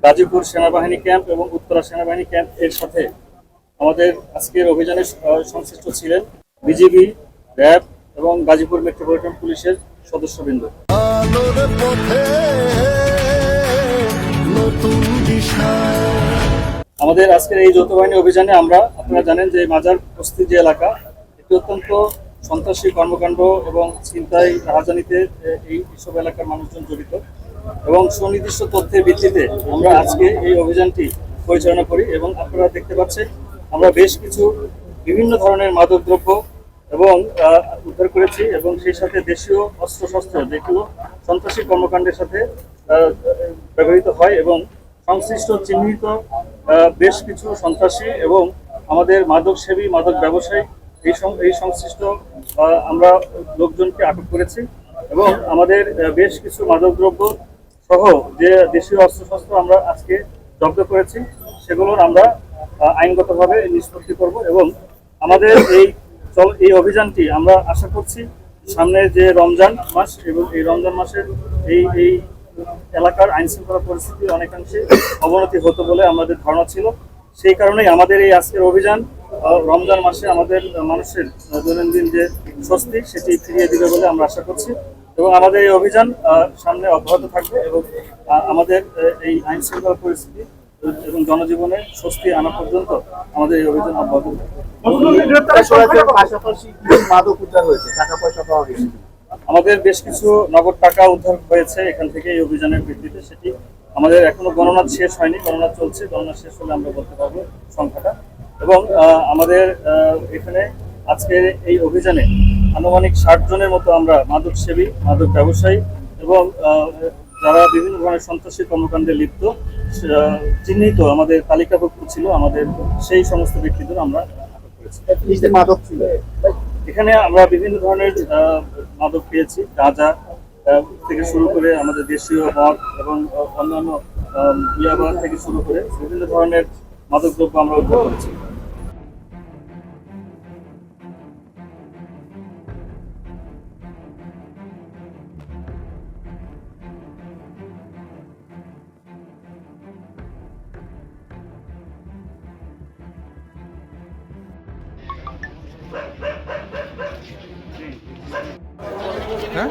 গাজীপুর সেনাবাহিনী ক্যাম্প এবং উত্তরা সেনাবাহিনী ক্যাম্প এর সাথে আমাদের আজকের অভিযানে সংশ্লিষ্ট ছিলেন বিজিবি, র্যাব এবং গাজীপুর মেট্রোপলিটন পুলিশের সদস্যবৃন্দ। আমাদের আজকের এই যৌথ বাহিনী অভিযানে আমরা, আপনারা জানেন যে মাজার বস্তি যে এলাকা, একটি অত্যন্ত সন্ত্রাসী কর্মকাণ্ড এবং ছিনতাই রাহাজানিতে এইসব এলাকার মানুষজন জড়িত এবং সুনির্দিষ্ট তথ্যের ভিত্তিতে আমরা আজকে এই অভিযানটি পরিচালনা করি এবং আপনারা দেখতে পাচ্ছেন আমরা বেশ কিছু বিভিন্ন ধরনের মাদকদ্রব্য এবং উদ্ধার করেছি এবং সেই সাথে দেশীয় অস্ত্রশস্ত্র যেগুলো সন্ত্রাসী কর্মকাণ্ডের সাথে ব্যবহৃত হয় এবং সংশ্লিষ্ট চিহ্নিত বেশ কিছু সন্ত্রাসী এবং আমাদের মাদক সেবী, মাদক ব্যবসায়ী এই সংশ্লিষ্ট আমরা লোকজনকে আটক করেছি এবং আমাদের বেশ কিছু মাদকদ্রব্য সহ যে দেশীয় অস্ত্রশস্ত্র আমরা আজকে জব্দ করেছি সেগুলোর আমরা আইনগতভাবে নিষ্পত্তি করব এবং আমাদের এই অভিযানটি আমরা আশা করছি সামনে যে রমজান মাস এবং এই রমজান মাসের এই এলাকার আইন শৃঙ্খলা পরিস্থিতি অনেকাংশে অবনতি হতো বলে আমাদের ধারণা ছিল। সেই কারণেই আমাদের এই আজকের অভিযান রমজান মাসে আমাদের মানুষের দৈনন্দিন যে স্বস্তি সেটি ফিরিয়ে দিবে বলে আমরা আশা করছি এবং আমাদের এই অভিযান সামনে অব্যাহত থাকবে এবং আমাদের এই আইন শৃঙ্খলা পরিস্থিতি এবং জনজীবনে স্বস্তি আনা পর্যন্ত আমাদের এই অভিযান অব্যাহত থাকবে। আমাদের বেশ কিছু নগদ টাকা উদ্ধার হয়েছে এখান থেকে এই অভিযানের ভিত্তিতে, সেটি আমাদের এখনো গণনা শেষ হয়নি, গণনা চলছে, গণনা শেষ হলে আমরা বলতে পারবো সংখ্যাটা। এবং আমাদের এখানে আজকের এই অভিযানে আনুমানিক 60 জনের মতো আমরা মাদক সেবী, মাদক ব্যবসায়ী এবং যারা বিভিন্ন ধরনের সন্ত্রাসী কর্মকাণ্ডে লিপ্ত চিহ্নিত আমাদের তালিকাভুক্ত ছিল আমাদের সেই সমস্ত ব্যক্তিদের আমরা আটক করেছি। মাদক ছিল এখানে আমরা বিভিন্ন ধরনের মাদক পেয়েছি, গাঁজা থেকে শুরু করে আমাদের দেশীয় মদ এবং অন্যান্য ইয়াবা থেকে শুরু করে বিভিন্ন ধরনের মাদকদ্রব্য আমরা উদ্ধার করেছি। হ্যাঁ